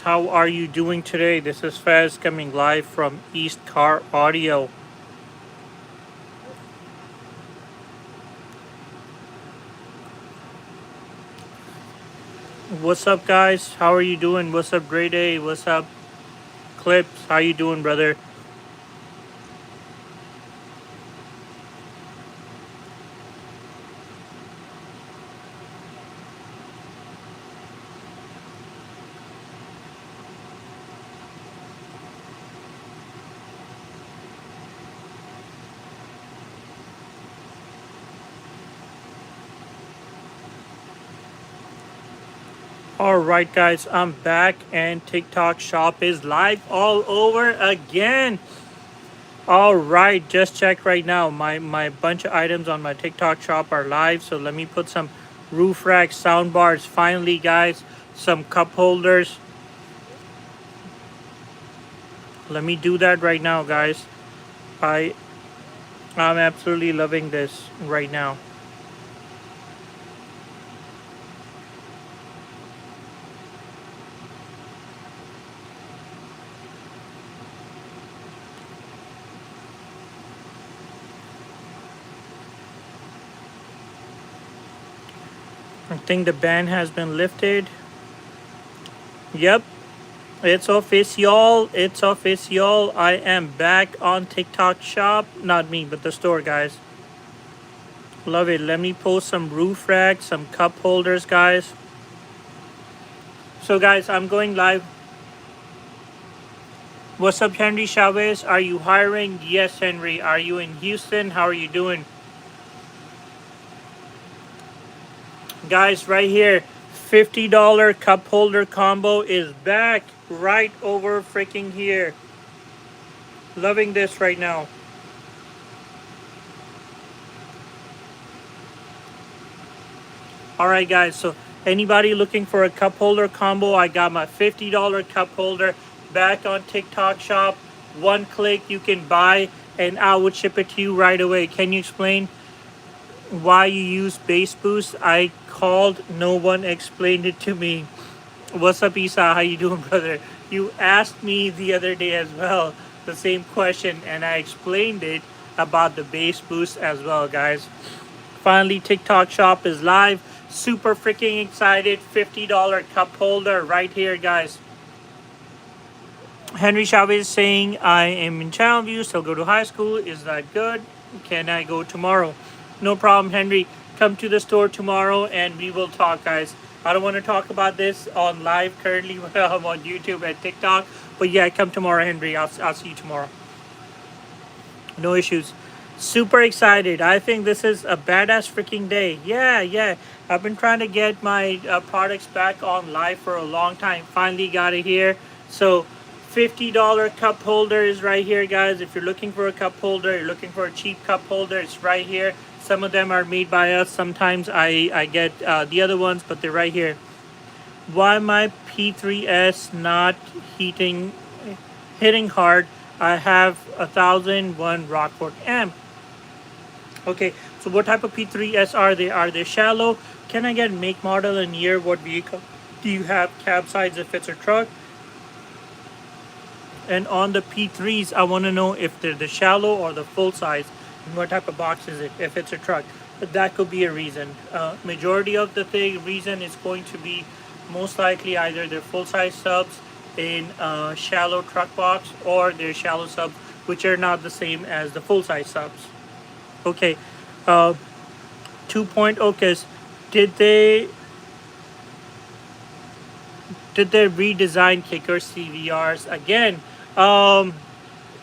How are you doing today? This is Fez coming live from EastCarAudio. What's up, guys? How are you doing? What's up, Grade A? What's up, Clips? How you doing, brother? Alright, guys, I'm back and TikTok shop is live all over again. Alright, just check right now. My bunch of items on my TikTok shop are live. So let me put some roof rack sound bars. Finally, guys, some cup holders. Let me do that right now, guys. I'm absolutely loving this right now. I think the ban has been lifted. Yep, it's official. It's official. I am back on TikTok shop. Not me, but the store, guys. Love it. Let me post some roof racks, some cup holders, guys. So, guys, I'm going live. What's up, Henry Chavez? Are you hiring? Yes, Henry. Are you in Houston? How are you doing? Guys, right here, $50 cup holder combo is back right over freaking here. Loving this right now. Alright, guys, so anybody looking for a cup holder combo, I got my $50 cup holder back on TikTok shop. One click, you can buy, and I would ship it to you right away. Can you explain why you use bass boost? I called, no one explained it to me. What's up, Isa? How you doing, brother? You asked me the other day as well the same question, and I explained it about the bass boost as well, guys. Finally, TikTok shop is live. Super freaking excited. $50 cup holder right here, guys. Henry Chavez saying, I am in Channelview, still go to high school. Is that good? Can I go tomorrow? No problem, Henry. Come to the store tomorrow and we will talk, guys. I don't want to talk about this on live currently when I'm on YouTube and TikTok. But yeah, come tomorrow, Henry. I'll see you tomorrow. No issues. Super excited. I think this is a badass freaking day. Yeah. I've been trying to get my products back on live for a long time. Finally got it here. So $50 cup holder is right here, guys. If you're looking for a cup holder, you're looking for a cheap cup holder, it's right here. Some of them are made by us. Sometimes I get the other ones, but they're right here. Why my P3S not hitting hard? I have 1001 Rockport amp. Okay, so what type of P3S are they? Are they shallow? Can I get make, model, and year? What vehicle do you have? Cab size if it's a truck? And on the P3s, I want to know if they're the shallow or the full size. And what type of box is it if it's a truck? But that could be a reason. Majority of the reason is going to be most likely either their full size subs in shallow truck box or their shallow subs, which are not the same as the full size subs. Okay, 2-point Ocus, did they redesign kicker CVRs again?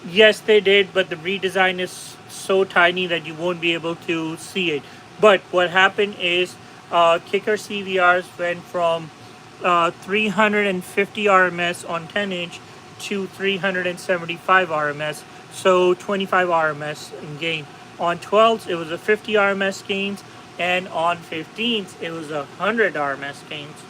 Yes, they did, but the redesign is so tiny that you won't be able to see it. But what happened is kicker CVRs went from 350 RMS on 10-inch to 375 RMS, so 25 RMS in gain. On 12s, it was a 50 RMS gains, and on 15s, it was 100 RMS gains.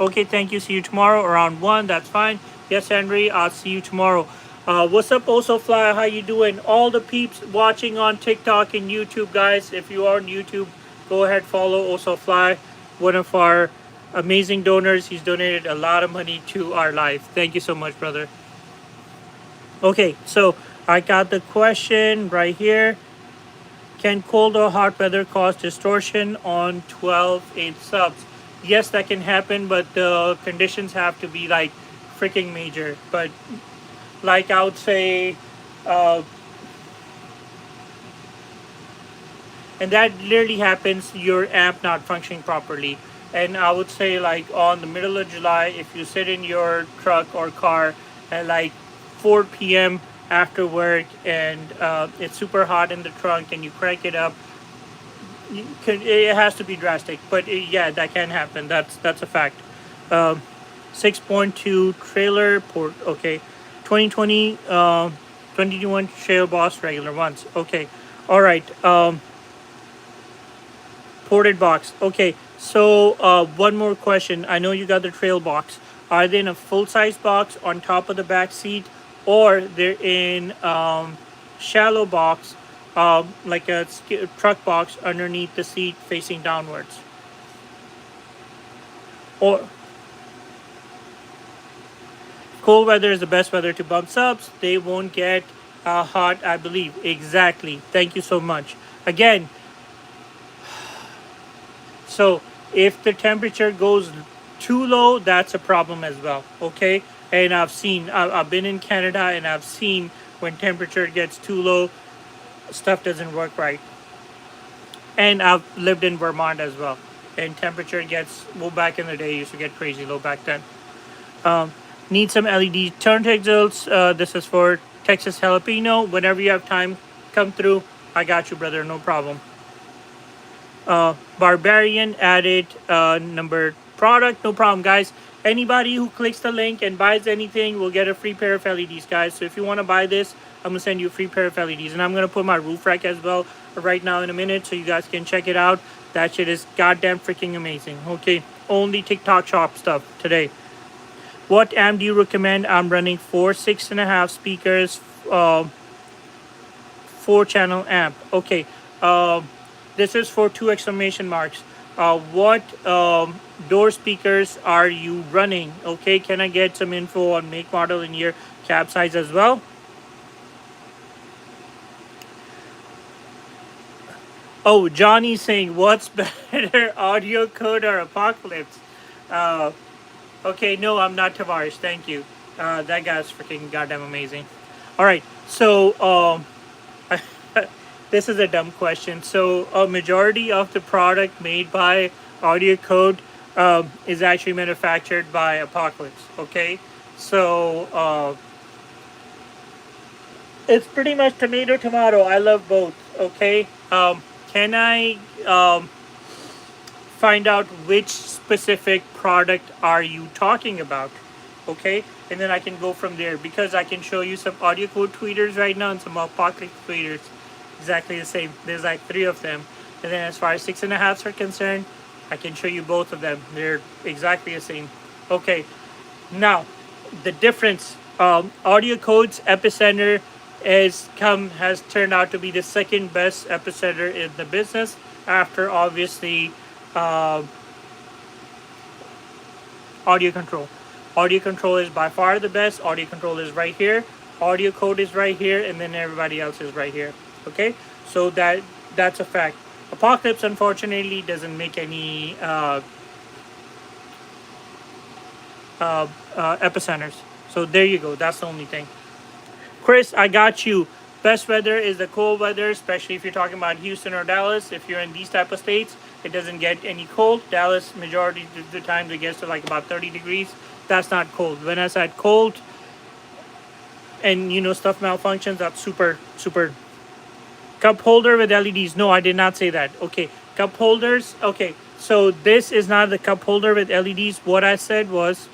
Okay, thank you. See you tomorrow around 1. That's fine. Yes, Henry, I'll see you tomorrow. What's up, Also Fly? How you doing? All the peeps watching on TikTok and YouTube, guys. If you are on YouTube, go ahead, follow Also Fly, one of our amazing donors. He's donated a lot of money to our life. Thank you so much, brother. Okay, so I got the question right here. Can cold or hot weather cause distortion on 12/8 subs? Yes, that can happen, but the conditions have to be like freaking major. But like I would say, uh, and that literally happens, your amp not functioning properly. And I would say like on the middle of July, if you sit in your truck or car at like 4 p.m. after work, and it's super hot in the trunk, and you crank it up, it has to be drastic. But yeah, that can happen. That's a fact. um, 6.2 trailer port. Okay, 2020 21 trail boss regular ones. Okay, all right. Ported box. Okay, so one more question. I know you got the trail box. Are they in a full size box on top of the back seat, or they're in shallow box, like a truck box underneath the seat facing downwards? Or cold weather is the best weather to bump subs. They won't get hot, I believe. Exactly. Thank you so much. Again, so if the temperature goes too low, that's a problem as well. Okay, and I've been in Canada, and I've seen when temperature gets too low, stuff doesn't work right. And I've lived in Vermont as well, and temperature gets, well, back in the day, it used to get crazy low back then. Need some LED turn results. This is for Texas Jalapeno. Whenever you have time, come through. I got you, brother. No problem. Barbarian added number product. No problem, guys. Anybody who clicks the link and buys anything will get a free pair of LEDs, guys. So if you want to buy this, I'm going to send you a free pair of LEDs. And I'm going to put my roof rack as well right now in a minute, so you guys can check it out. That shit is goddamn freaking amazing. Okay, only TikTok shop stuff today. What amp do you recommend? I'm running 6.5 speakers, 4-channel amp. Okay, this is for 2 exclamation marks. What door speakers are you running? Okay, can I get some info on make, model, and year, cab size as well? Oh, Johnny's saying, what's better, Audio Code or Apocalypse? Uh, okay, no, I'm not Tavares. Thank you. That guy's freaking goddamn amazing. All right, so this is a dumb question. So a majority of the product made by Audio Code is actually manufactured by Apocalypse. Okay, so it's pretty much tomato tomato. I love both. Okay, can I find out which specific product are you talking about? Okay, and then I can go from there, because I can show you some Audio Code tweeters right now and some Apocalypse tweeters. Exactly the same. There's like 3 of them. And then as far as 6.5s are concerned, I can show you both of them. They're exactly the same. Okay, now the difference. Audio Code's Epicenter has turned out to be the second best epicenter in the business, after obviously Audio Control. Audio Control is by far the best. Audio Control is right here. Audio Code is right here, and then everybody else is right here. Okay, so that's a fact. Apocalypse, unfortunately, doesn't make any epicenters. So there you go. That's the only thing. Chris, I got you. Best weather is the cold weather, especially if you're talking about Houston or Dallas. If you're in these type of states, it doesn't get any cold. Dallas, majority of the time, it gets to like about 30 degrees. That's not cold. When I said cold, and stuff malfunctions, that's super, super. Cup holder with LEDs. No, I did not say that. Okay, cup holders. Okay, so this is not the cup holder with LEDs. What I said was,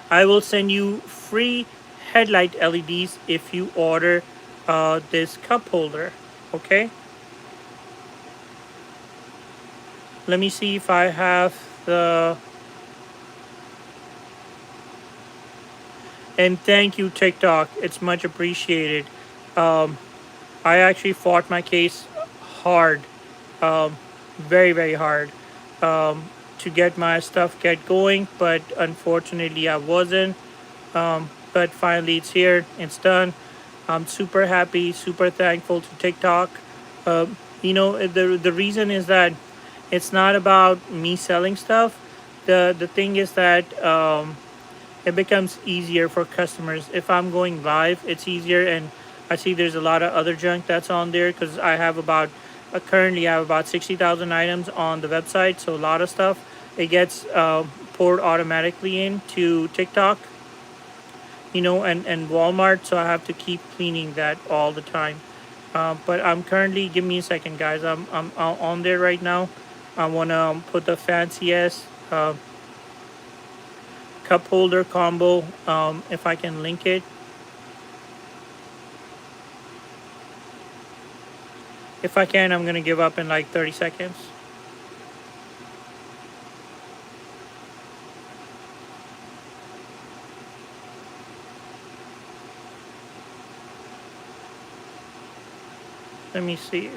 I will send you free headlight LEDs if you order this cup holder. Okay, let me see if I have the. And thank you, TikTok. It's much appreciated. I actually fought my case hard, very, very hard, to get my stuff get going, but unfortunately I wasn't. But finally it's here, it's done. I'm super happy, super thankful to TikTok. The reason is that it's not about me selling stuff. The thing is that it becomes easier for customers. If I'm going live, it's easier, and I see there's a lot of other junk that's on there because I have about currently I have about 60,000 items on the website, so a lot of stuff it gets poured automatically into TikTok, and Walmart, so I have to keep cleaning that all the time. But I'm currently, give me a second, guys. I'm on there right now. I wanna put the fanciest cup holder combo. If I can link it. If I can, I'm gonna give up in like 30 seconds. Let me see.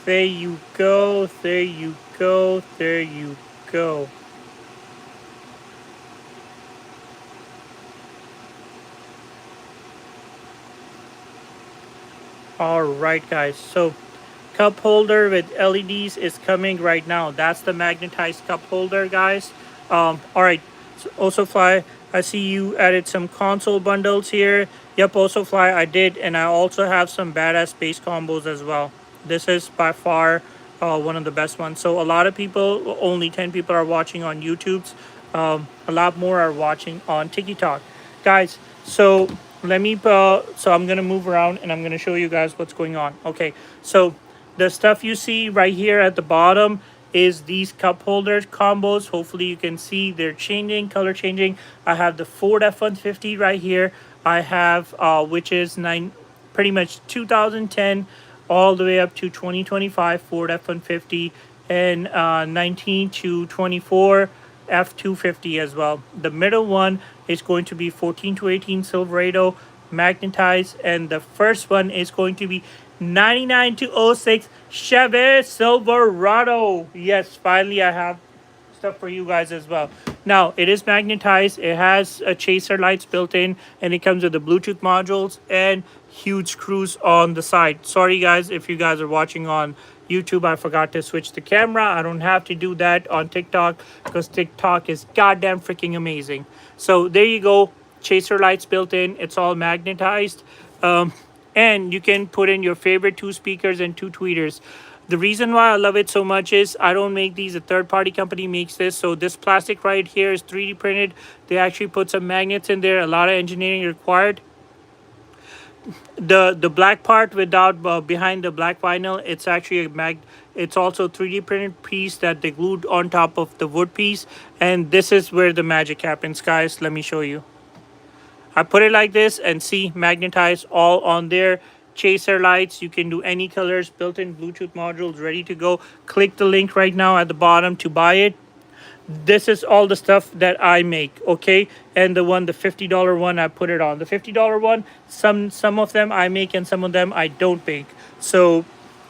There you go, there you go, there you go. Alright, guys, so cup holder with LEDs is coming right now. That's the magnetized cup holder, guys. Alright, so also Fly, I see you added some console bundles here. Yep, also Fly, I did, and I also have some badass base combos as well. This is by far one of the best ones. So a lot of people, only 10 people are watching on YouTube's. A lot more are watching on TikTok. Guys, so let me, so I'm going to move around and I'm going to show you guys what's going on. Okay, so the stuff you see right here at the bottom is these cup holders combos. Hopefully you can see they're changing, color changing. I have the Ford F-150 right here. I have, which is pretty much 2010 all the way up to 2025 Ford F-150 and 19 to 24 F-250 as well. The middle one is going to be 14 to 18 Silverado magnetized, and the first one is going to be 99 to 06 Chevy Silverado. Yes, finally I have stuff for you guys as well. Now, it is magnetized. It has a chaser lights built in, and it comes with the Bluetooth modules and huge screws on the side. Sorry, guys, if you guys are watching on YouTube, I forgot to switch the camera. I don't have to do that on TikTok because TikTok is goddamn freaking amazing. So there you go. Chaser lights built in. It's all magnetized. And you can put in your favorite 2 speakers and 2 tweeters. The reason why I love it so much is I don't make these. A third-party company makes this. So this plastic right here is 3D printed. They actually put some magnets in there. A lot of engineering required. The black part without behind the black vinyl, it's actually it's also 3D printed piece that they glued on top of the wood piece. And this is where the magic happens, guys. Let me show you. I put it like this and see, magnetized all on there. Chaser lights, you can do any colors, built-in Bluetooth modules ready to go. Click the link right now at the bottom to buy it. This is all the stuff that I make, okay? And the $50 one, I put it on. The $50 one, some of them I make and some of them I don't make. So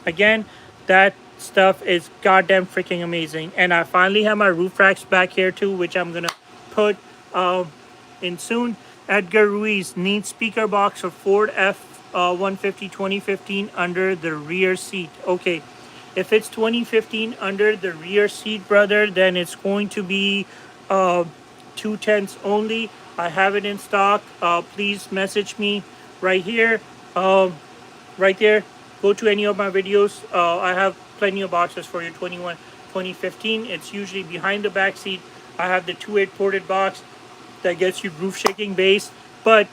again, that stuff is goddamn freaking amazing. And I finally have my roof racks back here too, which I'm gonna put in soon. Edgar Ruiz needs speaker box for Ford F-150 2015 under the rear seat. Okay, if it's 2015 under the rear seat, brother, then it's going to be 210s only. I have it in stock. Please message me right here, right there. Go to any of my videos. I have plenty of boxes for your 2015. It's usually behind the back seat. I have the 2.8 ported box that gets you roof shaking base, but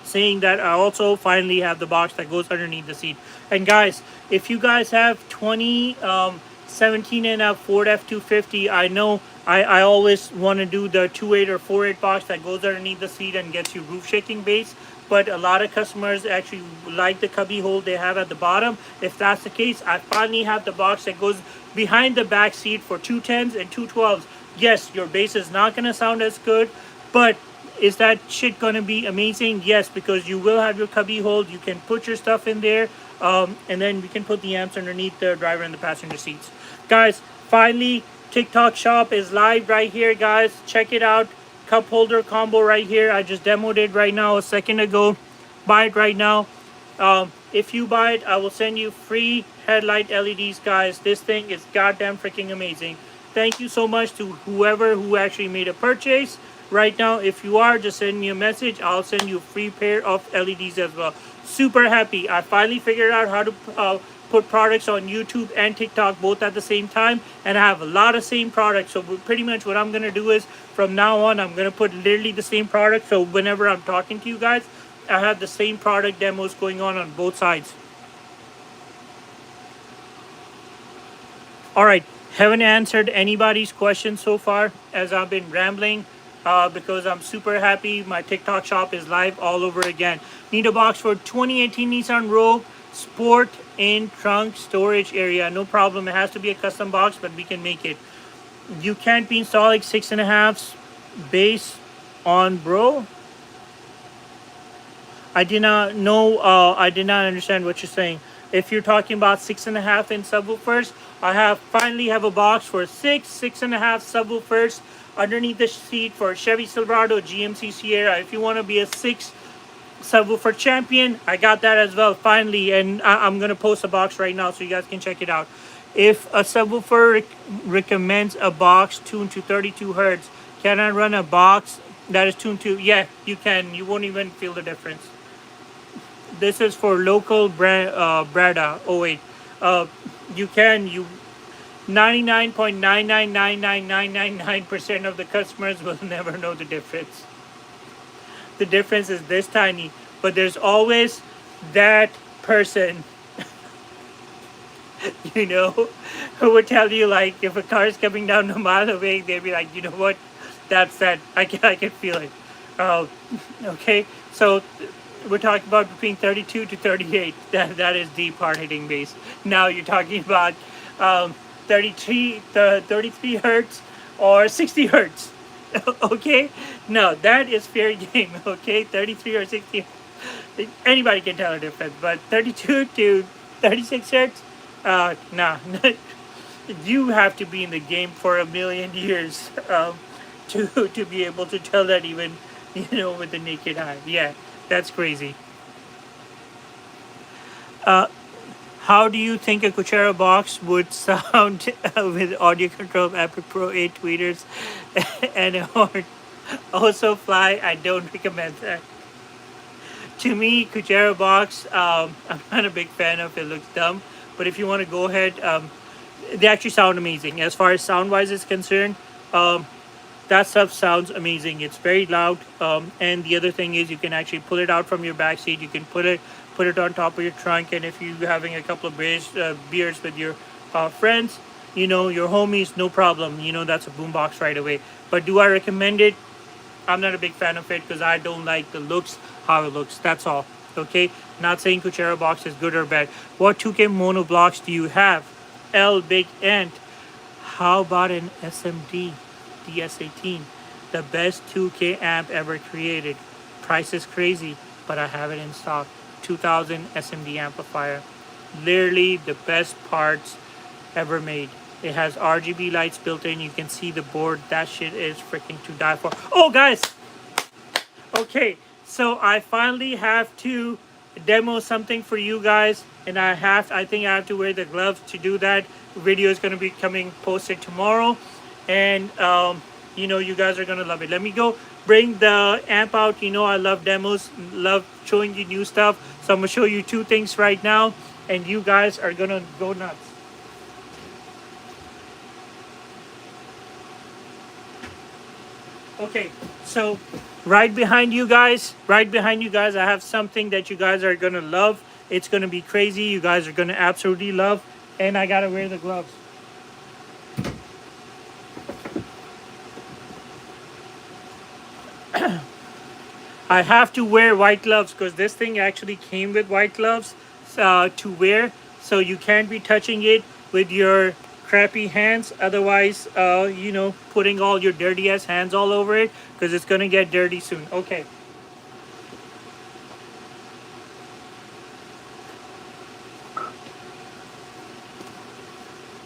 saying that I also finally have the box that goes underneath the seat. And guys, if you guys have 2017 and a Ford F-250, I know I always want to do the 2.8 or 4.8 box that goes underneath the seat and gets you roof shaking base, but a lot of customers actually like the cubby hole they have at the bottom. If that's the case, I finally have the box that goes behind the back seat for 210s and 212s. Yes, your bass is not going to sound as good, but Is that shit gonna be amazing? Yes, because you will have your cubby hold. You can put your stuff in there, and then we can put the amps underneath the driver and the passenger seats. Guys, finally, TikTok shop is live right here, guys. Check it out. Cup holder combo right here. I just demoed it right now a second ago. Buy it right now. If you buy it, I will send you free headlight LEDs, guys. This thing is goddamn freaking amazing. Thank you so much to whoever who actually made a purchase. Right now, if you are, just send me a message. I'll send you a free pair of LEDs as well. Super happy. I finally figured out how to put products on YouTube and TikTok both at the same time, and I have a lot of same products. So pretty much what I'm gonna do is from now on, I'm gonna put literally the same product. So whenever I'm talking to you guys, I have the same product demos going on both sides. All right, haven't answered anybody's question so far as I've been rambling. Because I'm super happy. My TikTok shop is live all over again. Need a box for 2018 Nissan Rogue Sport in trunk storage area. No problem. It has to be a custom box, but we can make it. You can't be installing 6.5 base on, bro. I did not know. I did not understand what you're saying. If you're talking about 6.5 inch subwoofers, I finally have a box for 6.5 subwoofers underneath the seat for Chevy Silverado, GMC Sierra. If you want to be a 6 subwoofer champion, I got that as well finally, and I'm gonna post a box right now so you guys can check it out. If a subwoofer recommends a box tuned to 32 hertz, can I run a box that is tuned to? Yeah, you can. You won't even feel the difference. This is for local brand Brada. Oh wait, you can. 99.9999999% of the customers will never know the difference. The difference is this tiny, but there's always that person, who would tell you, like, if a car is coming down a mile away, they'd be like, you know what, that's that. I can feel it. Okay, so we're talking about between 32 to 38. That is deep hard hitting bass. Now you're talking about 33 hertz or 60 hertz. Okay, no, that is fair game. Okay, 33 or 60, anybody can tell a difference, but 32 to 36 hertz, nah. You have to be in the game for a million years to be able to tell that, even with the naked eye. Yeah, that's crazy. How do you think a Kuchera box would sound with audio control of Epic Pro 8 tweeters and a horn? Also fly, I don't recommend that. To me, Kuchera box, I'm not a big fan of. It looks dumb. But if you want to go ahead, they actually sound amazing. As far as sound-wise is concerned, that stuff sounds amazing. It's very loud. And the other thing is you can actually pull it out from your back seat. You can put it on top of your trunk, and if you're having a couple of beers with your friends, your homies, no problem. That's a boombox right away. But do I recommend it? I'm not a big fan of it because I don't like the looks, how it looks. That's all. Okay? Not saying Kuchera box is good or bad. What 2K mono blocks do you have? L Big Ant. How about an SMD DS18? The best 2K amp ever created. Price is crazy, but I have it in stock. 2000 SMD amplifier. Literally the best parts ever made. It has RGB lights built in. You can see the board. That shit is freaking to die for. Oh, guys! Okay, so I finally have to demo something for you guys, and I think I have to wear the gloves to do that. The video is going to be posted tomorrow, and you guys are going to love it. Let me go bring the amp out. I love demos, love showing you new stuff. So I'm going to show you two things right now, and you guys are going to go nuts. Okay, so right behind you guys, I have something that you guys are going to love. It's going to be crazy. You guys are going to absolutely love, and I got to wear the gloves. I have to wear white gloves because this thing actually came with white gloves to wear, so you can't be touching it with your crappy hands. Otherwise, putting all your dirty ass hands all over it, because it's gonna get dirty soon. Okay.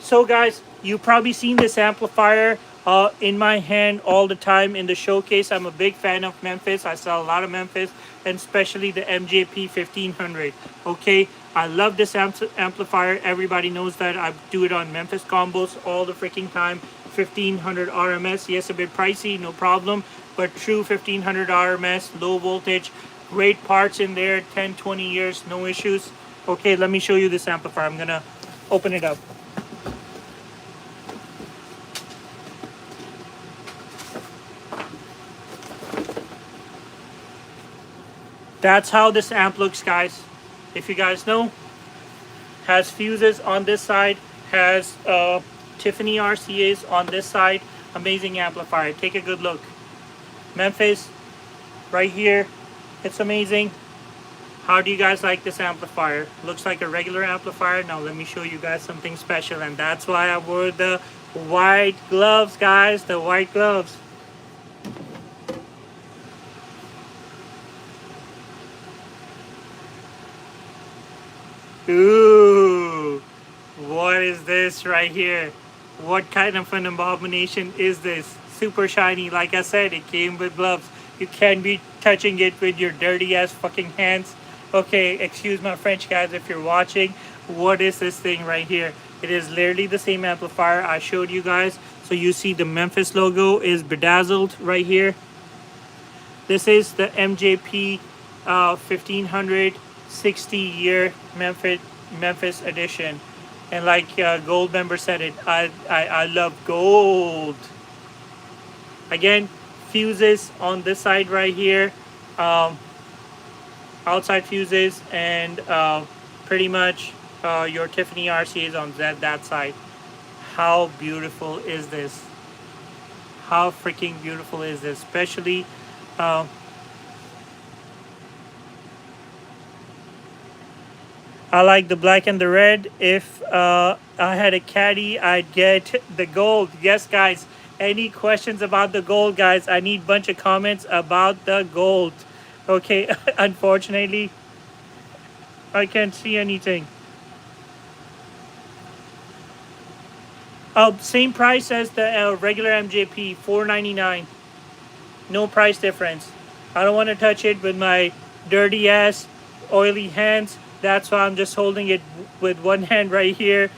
So guys, you've probably seen this amplifier in my hand all the time in the showcase. I'm a big fan of Memphis. I sell a lot of Memphis, and especially the MJP 1500. Okay, I love this amplifier. Everybody knows that. I do it on Memphis combos all the freaking time. 1500 RMS. Yes, a bit pricey, no problem, but true 1500 RMS, low voltage, great parts in there, 10-20 years, no issues. Okay, let me show you this amplifier. I'm gonna open it up. That's how this amp looks, guys. If you guys know, has fuses on this side, has Tiffany RCAs on this side. Amazing amplifier. Take a good look. Memphis, right here. It's amazing. How do you guys like this amplifier? Looks like a regular amplifier. Now let me show you guys something special, and that's why I wore the white gloves, guys. The white gloves. Ooh, what is this right here? What kind of an abomination is this? Super shiny. Like I said, it came with gloves. You can't be touching it with your dirty ass fucking hands. Okay, excuse my French, guys, if you're watching. What is this thing right here? It is literally the same amplifier I showed you guys. So you see the Memphis logo is bedazzled right here. This is the MJP 1500 60-year Memphis edition. And like Gold member said it, I love gold. Again, fuses on this side right here, outside fuses, and pretty much your Tiffany RCAs on that side. How beautiful is this? How freaking beautiful is this? Especially I like the black and the red. If I had a caddy, I'd get the gold. Yes, guys. Any questions about the gold, guys? I need a bunch of comments about the gold. Okay, unfortunately, I can't see anything. Same price as the regular MJP, $4.99. No price difference. I don't want to touch it with my dirty ass, oily hands. That's why I'm just holding it with one hand right here.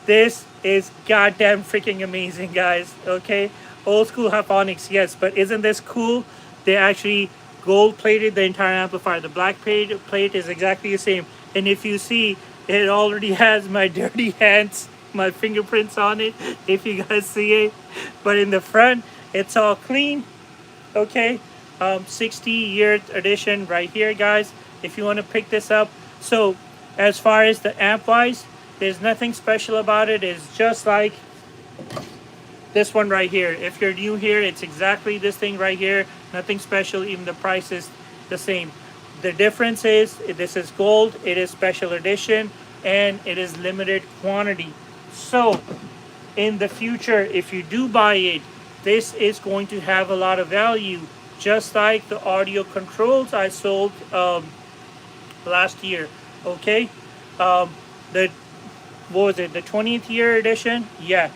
This is goddamn freaking amazing, guys. Okay, old school harmonics, yes, but isn't this cool? They actually gold plated the entire amplifier. The black plate is exactly the same. And if you see, it already has my dirty hands, my fingerprints on it, if you guys see it. But in the front, it's all clean. Okay, 60-year edition right here, guys. If you want to pick this up. So as far as the amp wise, there's nothing special about it. It's just like this one right here. If you're new here, it's exactly this thing right here. Nothing special. Even the price is the same. The difference is this is gold, it is special edition, and it is limited quantity. So in the future, if you do buy it, this is going to have a lot of value, just like the audio controls I sold last year. Okay, the what was it, the 20th year edition? Yeah,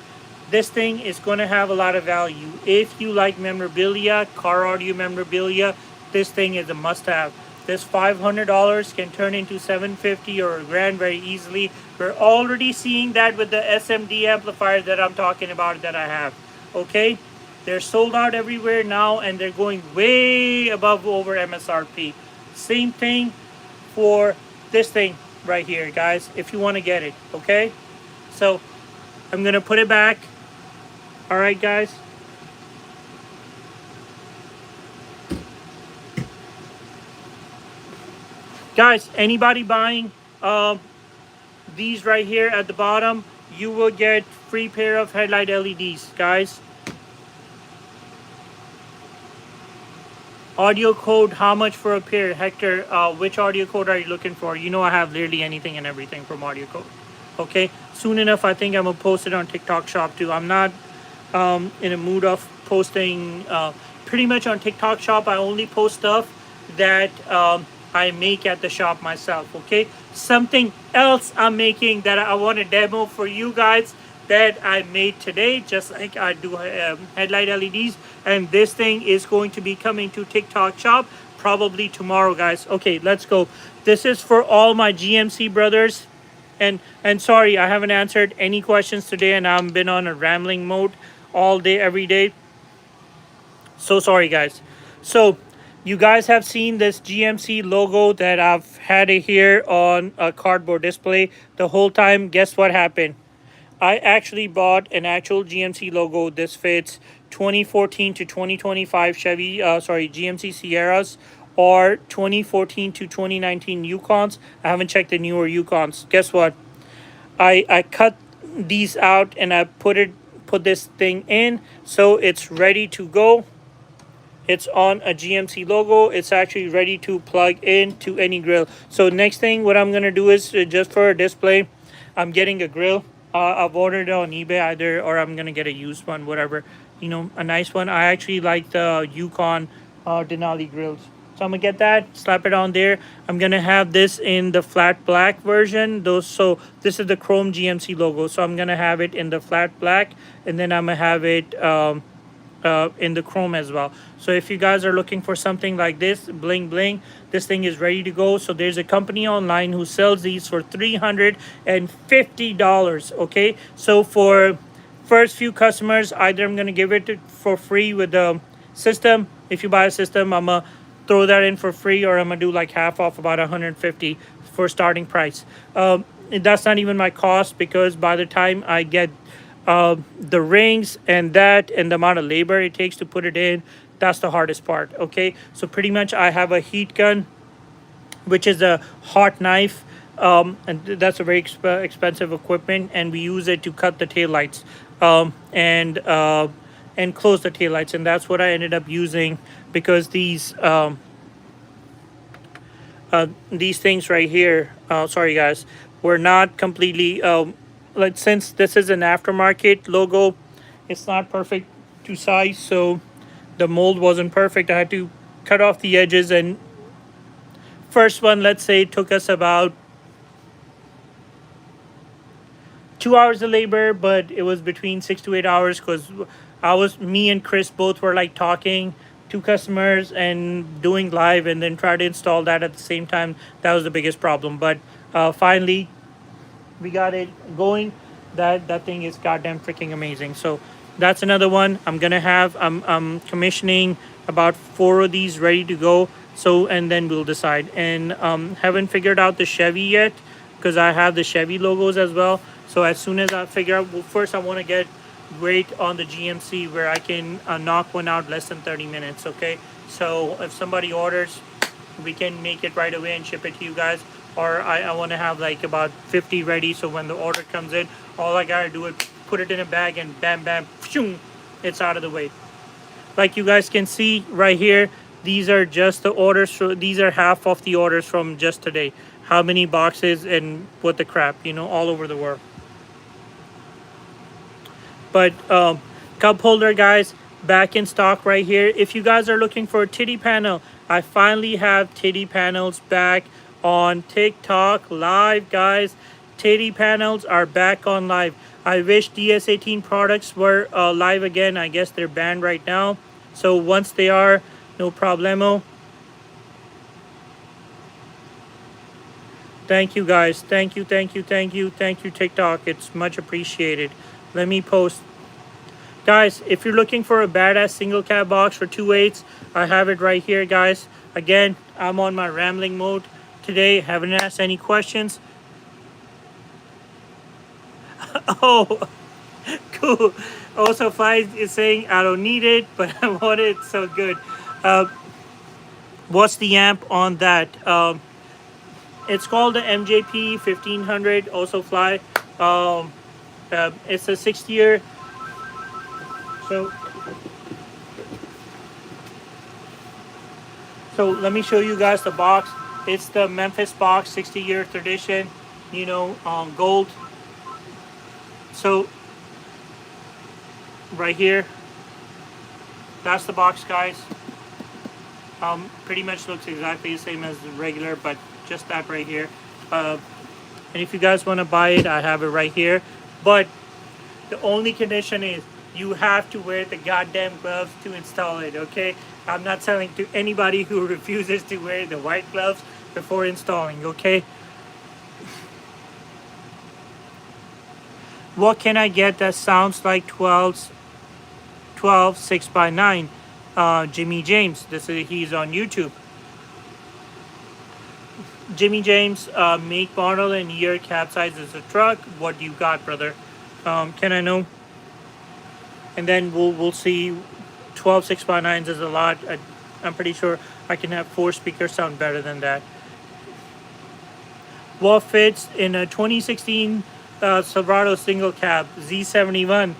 this thing is going to have a lot of value. If you like memorabilia, car audio memorabilia, this thing is a must-have. This $500 can turn into $750 or $1,000 very easily. We're already seeing that with the SMD amplifiers that I'm talking about that I have. Okay, they're sold out everywhere now, and they're going way above over MSRP. Same thing for this thing right here, guys, if you want to get it. Okay, so I'm gonna put it back. All right, guys. Guys, anybody buying these right here at the bottom, you will get free pair of headlight LEDs, guys. Audio code, how much for a pair? Hector, which audio code are you looking for? You know I have literally anything and everything from audio code. Okay, soon enough, I think I'm gonna post it on TikTok Shop too. I'm not in a mood of posting pretty much on TikTok Shop. I only post stuff that I make at the shop myself. Okay, something else I'm making that I want to demo for you guys that I made today, just like I do headlight LEDs, and this thing is going to be coming to TikTok Shop probably tomorrow, guys. Okay, let's go. This is for all my GMC brothers. And sorry, I haven't answered any questions today, and I've been on a rambling mode all day, every day. So sorry, guys. So you guys have seen this GMC logo that I've had it here on a cardboard display the whole time. Guess what happened? I actually bought an actual GMC logo. This fits 2014 to 2025 GMC Sierras or 2014 to 2019 Yukons. I haven't checked the newer Yukons. Guess what? I cut these out and I put this thing in so it's ready to go. It's on a GMC logo. It's actually ready to plug into any grill. So next thing, what I'm gonna do is just for a display, I'm getting a grill. I've ordered it on eBay either, or I'm gonna get a used one, whatever. A nice one. I actually like the Yukon Denali grills. So I'm gonna get that, slap it on there. I'm gonna have this in the flat black version. So this is the chrome GMC logo. So I'm gonna have it in the flat black, and then I'm gonna have it in the chrome as well. So if you guys are looking for something like this, bling bling, this thing is ready to go. So there's a company online who sells these for $350. Okay, so for first few customers, either I'm gonna give it for free with the system. If you buy a system, I'm gonna throw that in for free, or I'm gonna do like half off, about 150 for starting price. That's not even my cost, because by the time I get the rings and that and the amount of labor it takes to put it in, that's the hardest part. Okay, so pretty much I have a heat gun, which is a hot knife, and that's a very expensive equipment, and we use it to cut the taillights and close the taillights, and that's what I ended up using, because these things right here, sorry guys, were not completely like, since this is an aftermarket logo, it's not perfect to size, so the mold wasn't perfect. I had to cut off the edges, and first one, let's say, took us about 2 hours of labor, but it was between 6 to 8 hours, because me and Chris both were like talking to customers and doing live, and then try to install that at the same time. That was the biggest problem, but finally we got it going. That thing is goddamn freaking amazing. So that's another one. I'm commissioning about 4 of these ready to go. So, and then we'll decide. And haven't figured out the Chevy yet, because I have the Chevy logos as well. So as soon as I figure out, well, first I want to get great on the GMC where I can knock one out less than 30 minutes. Okay, so if somebody orders, we can make it right away and ship it to you guys. Or I want to have like about 50 ready, so when the order comes in, all I gotta do is put it in a bag and bam bam pshung, it's out of the way. Like you guys can see right here, these are just the orders. So these are half of the orders from just today. How many boxes and what the crap, all over the world. But cup holder, guys, back in stock right here. If you guys are looking for a titty panel, I finally have titty panels back on TikTok live, guys. Titty panels are back on live. I wish DS18 products were live again. I guess they're banned right now. So once they are, no problemo. Thank you, guys. Thank you, TikTok. It's much appreciated. Let me post. Guys, if you're looking for a badass single cab box for 2.8s, I have it right here, guys. Again, I'm on my rambling mode today. Haven't asked any questions. Oh, cool. Also, Fly is saying I don't need it, but I want it. So good. What's the amp on that? It's called the MJP 1500. Also, Fly. It's a 6-year. So let me show you guys the box. It's the Memphis box, 60-year tradition. Gold. So right here, that's the box, guys. Pretty much looks exactly the same as the regular, but just that right here. And if you guys want to buy it, I have it right here. But the only condition is you have to wear the goddamn gloves to install it, okay? I'm not selling to anybody who refuses to wear the white gloves before installing, okay? What can I get that sounds like 12 6x9? Jimmy James. He's on YouTube. Jimmy James, make, model, and year, cab size is a truck. What do you got, brother? Can I know? And then we'll see. 12 6x9s is a lot. I'm pretty sure I can have 4 speakers sound better than that. What fits in a 2016 Silverado single cab Z71?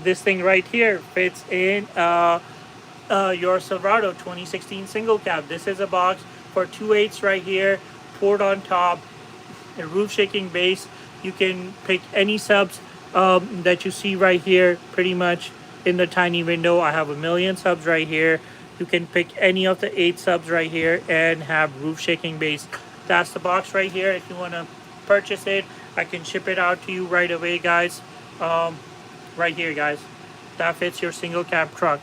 This thing right here fits in your Silverado 2016 single cab. This is a box for 2.8s right here, port on top, a roof shaking base. You can pick any subs that you see right here, pretty much in the tiny window. I have 1 million subs right here. You can pick any of the 8 subs right here and have roof shaking base. That's the box right here. If you want to purchase it, I can ship it out to you right away, guys. Right here, guys. That fits your single cab truck.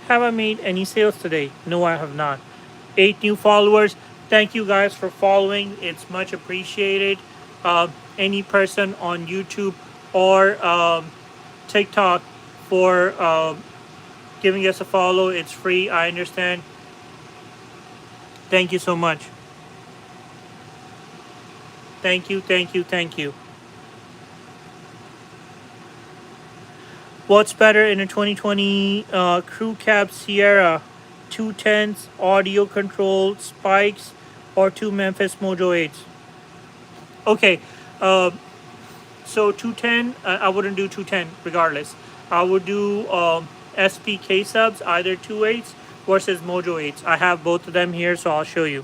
Have I made any sales today? No, I have not. 8 new followers. Thank you guys for following. It's much appreciated. Any person on YouTube or TikTok for giving us a follow. It's free. I understand. Thank you so much. Thank you, thank you, thank you. What's better in a 2020 Crew Cab Sierra? 210s, audio control, spikes, or 2 Memphis Mojo 8s? Okay, so 210, I wouldn't do 210 regardless. I would do SPK subs, either 2.8s versus Mojo 8s. I have both of them here, so I'll show you.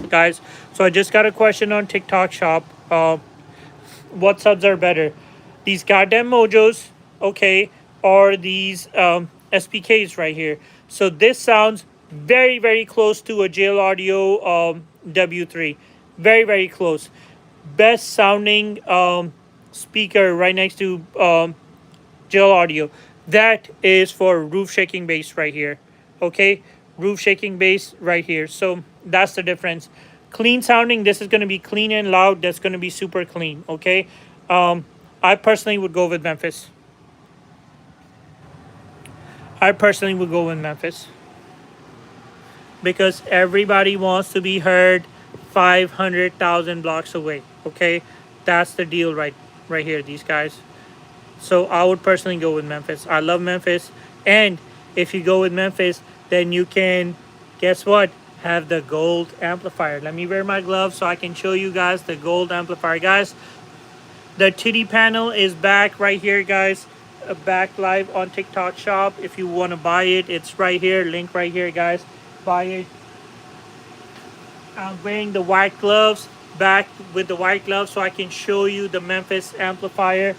Guys, so I just got a question on TikTok shop. What subs are better? These goddamn Mojos, okay, or these SPKs right here. So this sounds very, very close to a EastCarAudio W3. Very, very close. Best sounding speaker right next to EastCarAudio. That is for roof shaking bass right here. Okay, roof shaking bass right here. So that's the difference. Clean sounding, this is going to be clean and loud. That's going to be super clean. Okay, I personally would go with Memphis. Because everybody wants to be heard 500,000 blocks away. Okay, that's the deal right here, these guys. So I would personally go with Memphis. I love Memphis. And if you go with Memphis, then you can, guess what? Have the gold amplifier. Let me wear my gloves so I can show you guys the gold amplifier. Guys, the titty panel is back right here, guys. Back live on TikTok shop. If you want to buy it, it's right here. Link right here, guys. Buy it. I'm wearing the white gloves. Back with the white gloves so I can show you the Memphis amplifier.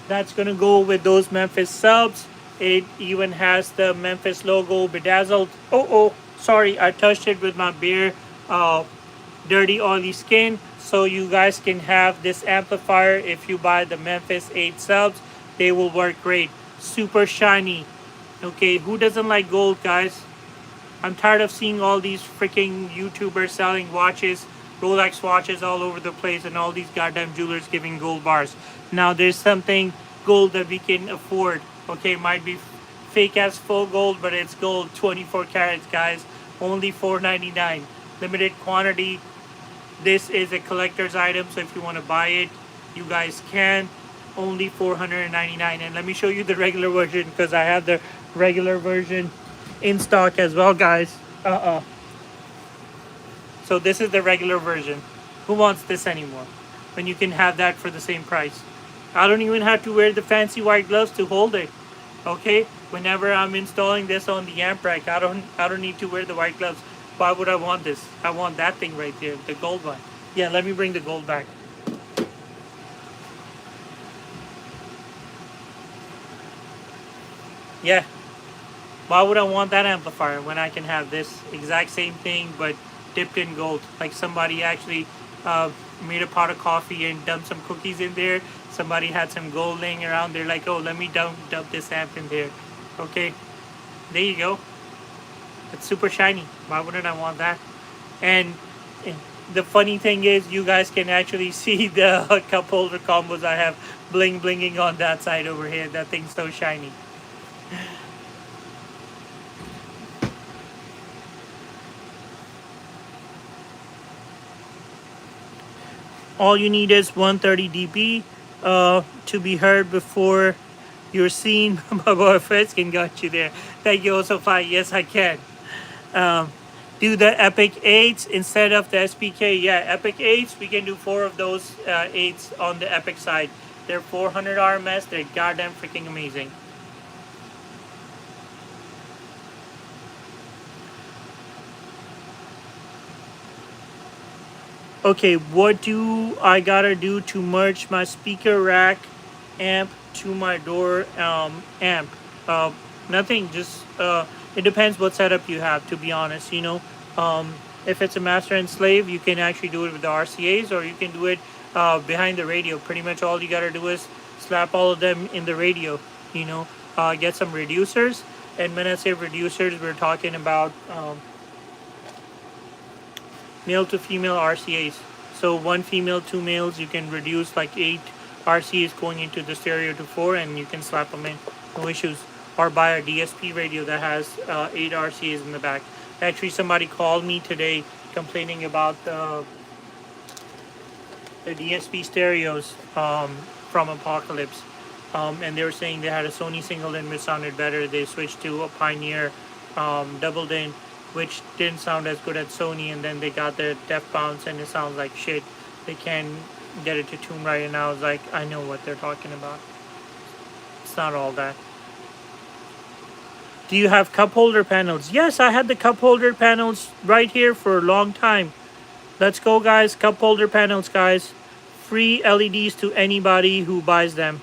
That's going to go with those Memphis subs. It even has the Memphis logo bedazzled. Oh, sorry, I touched it with my bare, dirty, oily skin. So you guys can have this amplifier if you buy the Memphis 8 subs. They will work great. Super shiny. Okay, who doesn't like gold, guys? I'm tired of seeing all these freaking YouTubers selling watches, Rolex watches all over the place, and all these goddamn jewelers giving gold bars. Now there's something gold that we can afford. Okay, might be fake as full gold, but it's gold, 24 carats, guys. Only $4.99. Limited quantity. This is a collector's item, so if you want to buy it, you guys can. Only $499. And let me show you the regular version, because I have the regular version in stock as well, guys. So this is the regular version. Who wants this anymore when you can have that for the same price? I don't even have to wear the fancy white gloves to hold it. Okay, whenever I'm installing this on the amp rack, I don't need to wear the white gloves. Why would I want this? I want that thing right there, the gold one. Yeah, let me bring the gold back. Yeah, why would I want that amplifier when I can have this exact same thing but dipped in gold? Like somebody actually made a pot of coffee and dumped some cookies in there. Somebody had some gold laying around. They're like, oh, let me dump this amp in there. Okay, there you go. It's super shiny. Why wouldn't I want that? And the funny thing is, you guys can actually see the cup holder combos I have blinging on that side over here. That thing's so shiny. All you need is 130 dB to be heard before you're seen. Baba Freskin got you there. Thank you also, Fly. Yes, I can. Um, do the Epic 8s instead of the SPK. Yeah, Epic 8s, we can do 4 of those 8s on the Epic side. They're 400 RMS. They're goddamn freaking amazing. Okay, what do I gotta do to merge my speaker rack amp to my door amp? Uh, Nothing. Just it depends what setup you have. To be honest, if it's a master and slave, you can actually do it with the RCA's, or you can do it behind the radio. Pretty much all you gotta do is slap all of them in the radio. Get some reducers, and when I say reducers, we're talking about male to female RCA's. So one female, two males, you can reduce like 8 RCA's going into the stereo to 4, and you can slap them in, no issues. Or buy a DSP radio that has 8 RCA's in the back. Actually, somebody called me today complaining about the DSP stereos from Apocalypse. And they were saying they had a Sony single in which sounded better. They switched to a Pioneer doubled in, which didn't sound as good at Sony, and then they got their def bounce and it sounds like shit. They can't get it to tune right, and I was like, I know what they're talking about. It's not all that. Do you have cup holder panels? Yes, I had the cup holder panels right here for a long time. Let's go, guys. Cup holder panels, guys. Free LEDs to anybody who buys them.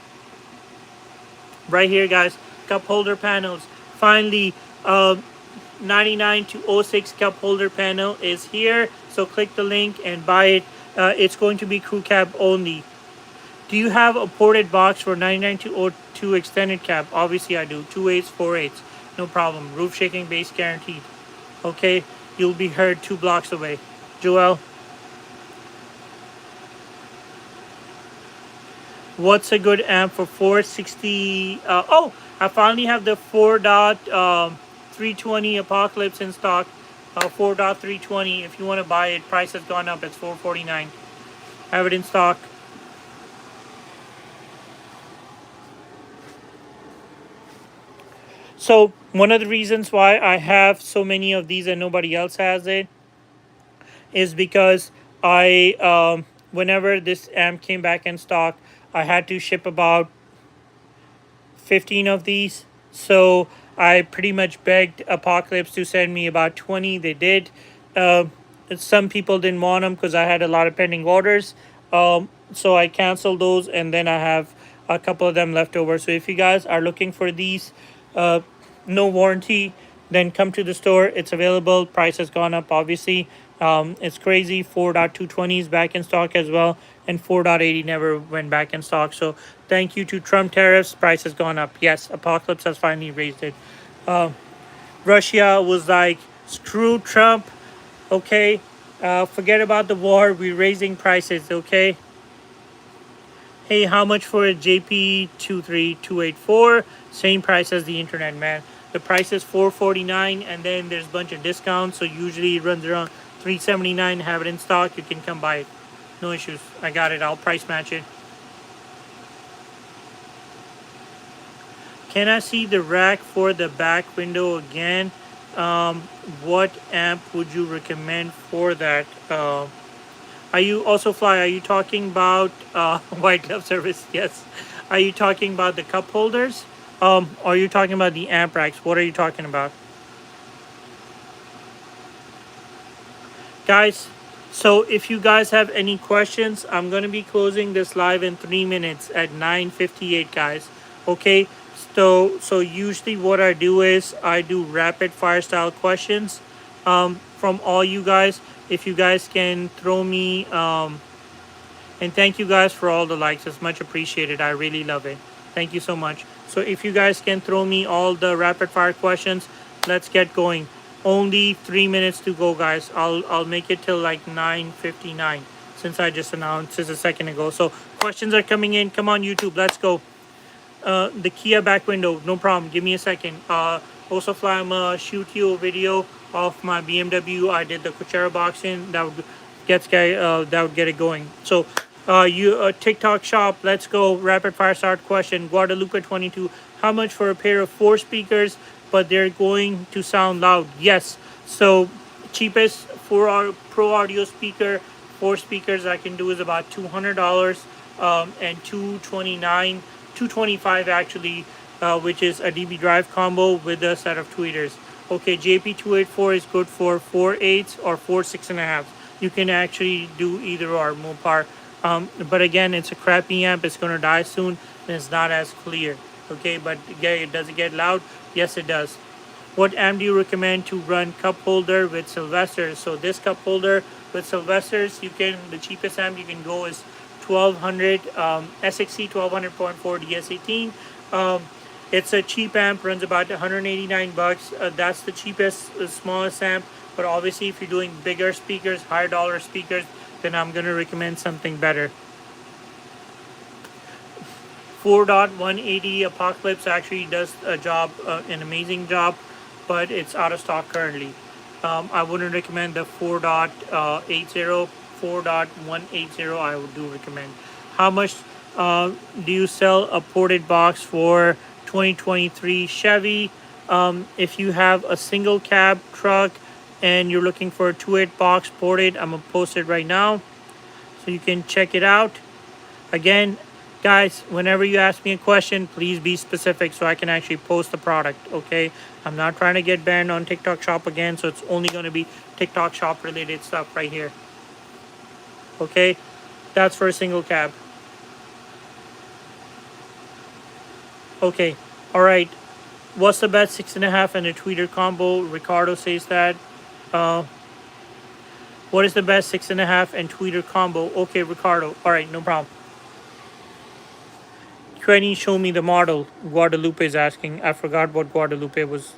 Right here, guys. Cup holder panels. Finally, 99 to 06 cup holder panel is here. So click the link and buy it. It's going to be crew cab only. Do you have a ported box for 99 to 02 extended cab? Obviously, I do. 2 8s, 4 8s. No problem. Roof shaking base guaranteed. Okay, you'll be heard 2 blocks away. Joel, what's a good amp for 460? I finally have the 4.320 Apocalypse in stock. 4.320. If you want to buy it, price has gone up. It's $449. Have it in stock. So one of the reasons why I have so many of these and nobody else has it is because whenever this amp came back in stock, I had to ship about 15 of these. So I pretty much begged Apocalypse to send me about 20. They did. Some people didn't want them because I had a lot of pending orders. So I canceled those, and then I have a couple of them left over. So if you guys are looking for these, no warranty, then come to the store. It's available. Price has gone up, obviously. It's crazy. 4.220 is back in stock as well, and 4.80 never went back in stock. So thank you to Trump tariffs. Price has gone up. Yes, Apocalypse has finally raised it. Russia was like, screw Trump. Okay, forget about the war. We're raising prices. Okay. Hey, how much for a JP23284? Same price as the internet, man. The price is $449, and then there's a bunch of discounts. So usually it runs around $379. Have it in stock. You can come buy it. No issues. I got it. I'll price match it. Can I see the rack for the back window again? What amp would you recommend for that? Are you also, Fly? Are you talking about white glove service? Yes. Are you talking about the cup holders? Or are you talking about the amp racks? What are you talking about? guys. So if you guys have any questions, I'm gonna be closing this live in 3 minutes at 9:58, guys. Okay. So usually what I do is I do rapid fire style questions from all you guys. If you guys can throw me and thank you guys for all the likes. It's much appreciated. I really love it. Thank you so much. So if you guys can throw me all the rapid fire questions, let's get going. Only 3 minutes to go, guys. I'll make it till like 9:59 since I just announced this a second ago. So questions are coming in. Come on, YouTube. Let's go. The Kia back window, no problem. Give me a second. Also, Fly, I'm gonna shoot you a video of my BMW. I did the Coachella boxing. That would get it going. So, TikTok shop. Let's go. Rapid fire start question. Guadalupe 22. How much for a pair of 4 speakers? But they're going to sound loud. Yes. So, cheapest for our Pro Audio speaker, 4 speakers I can do is about $200, and 225 actually, which is a DB drive combo with a set of tweeters. Okay, JP284 is good for 4.8s or 4.6.5. You can actually do either or, Mopar. But again, it's a crappy amp. It's gonna die soon, and it's not as clear. Okay, but does it get loud? Yes, it does. What amp do you recommend to run cup holder with Sylvesters? So this cup holder with Sylvesters, the cheapest amp you can go is 1200 SXC 1200.4 DS18. It's a cheap amp, runs about 189 bucks. That's the cheapest, smallest amp. But obviously, if you're doing bigger speakers, higher dollar speakers, then I'm gonna recommend something better. 4.180 Apocalypse actually does an amazing job, but it's out of stock currently. I wouldn't recommend the 4.80. 4.180 I would do recommend. How much do you sell a ported box for 2023 Chevy? If you have a single cab truck and you're looking for a 2.8 box ported, I'm gonna post it right now so you can check it out. Again, guys, whenever you ask me a question, please be specific so I can actually post the product. Okay, I'm not trying to get banned on TikTok shop again, so it's only going to be TikTok shop related stuff right here. Okay, that's for a single cab. Okay, all right. What's the best 6.5 and a tweeter combo? Ricardo says that. What is the best 6.5 and tweeter combo? Okay, Ricardo. All right, no problem. Can you show me the model? Guadalupe is asking. I forgot what Guadalupe was.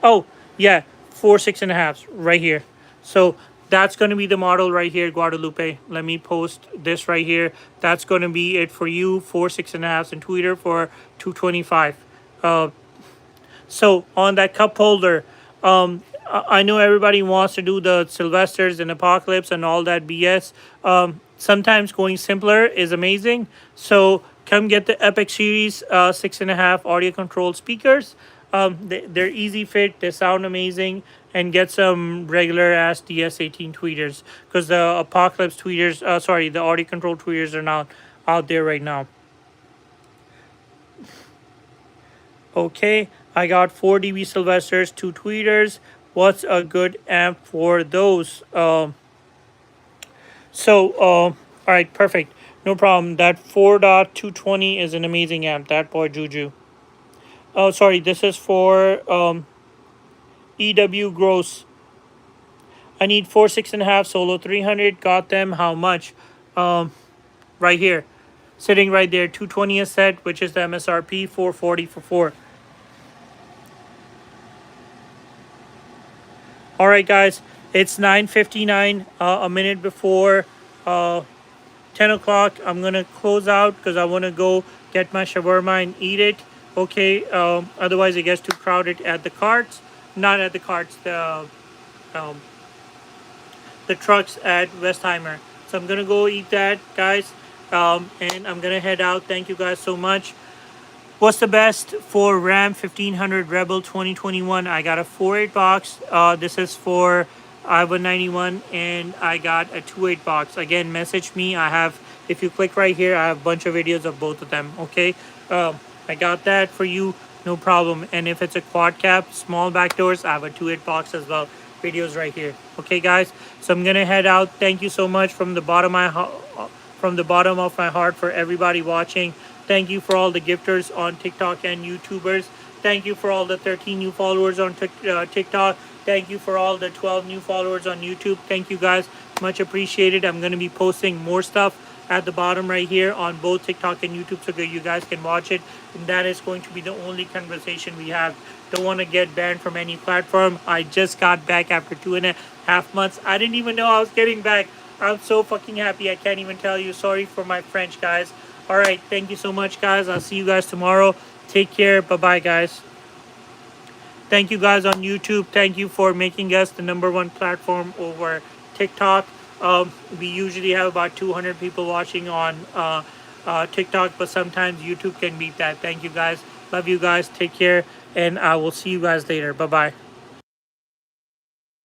Oh, yeah, 4 6.5s right here. So that's going to be the model right here, Guadalupe. Let me post this right here. That's going to be it for you. 4 6.5s and tweeter for $225. So on that cup holder, I know everybody wants to do the Sylvesters and Apocalypse and all that BS. Sometimes going simpler is amazing. So come get the Epic Series 6.5 audio controlled speakers. They're easy fit. They sound amazing. And get some regular ass DS18 tweeters, because the Apocalypse tweeters, the audio control tweeters are not out there right now. Okay, I got 4 dB Sylvesters, 2 tweeters. What's a good amp for those? All right, perfect. No problem. That 4.220 is an amazing amp. That boy Juju. Oh, sorry. This is for EW Gross. I need 4 6.5 Solo 300. Got them. How much? Right here. Sitting right there. 220 a set, which is the MSRP. 440 for 4. All right, guys. It's 9:59. A minute before 10 o'clock. I'm going to close out because I want to go get my shawarma and eat it. Okay. Otherwise, it gets too crowded at the carts. Not at the carts. The trucks at Westheimer. So I'm going to go eat that, guys. And I'm going to head out. Thank you guys so much. What's the best for Ram 1500 Rebel 2021? I got a 4.8 box. This is for I-191, and I got a 2.8 box. Again, message me. If you click right here, I have a bunch of videos of both of them. Okay. I got that for you. No problem. And if it's a quad cap, small back doors, I have a 2.8 box as well. videos right here. Okay, guys. So I'm gonna head out. Thank you so much from the bottom of my heart for everybody watching. Thank you for all the gifters on TikTok and YouTubers. Thank you for all the 13 new followers on TikTok. Thank you for all the 12 new followers on YouTube. Thank you guys. Much appreciated. I'm going to be posting more stuff at the bottom right here on both TikTok and YouTube so that you guys can watch it. And that is going to be the only conversation we have. Don't want to get banned from any platform. I just got back after 2.5 months. I didn't even know I was getting back. I'm so fucking happy. I can't even tell you. Sorry for my French, guys. All right. Thank you so much, guys. I'll see you guys tomorrow. Take care. Bye-bye, guys. Thank you guys on YouTube. Thank you for making us the #1 platform over TikTok. We usually have about 200 people watching on TikTok, but sometimes YouTube can beat that. Thank you guys. Love you guys. Take care. And I will see you guys later. Bye-bye.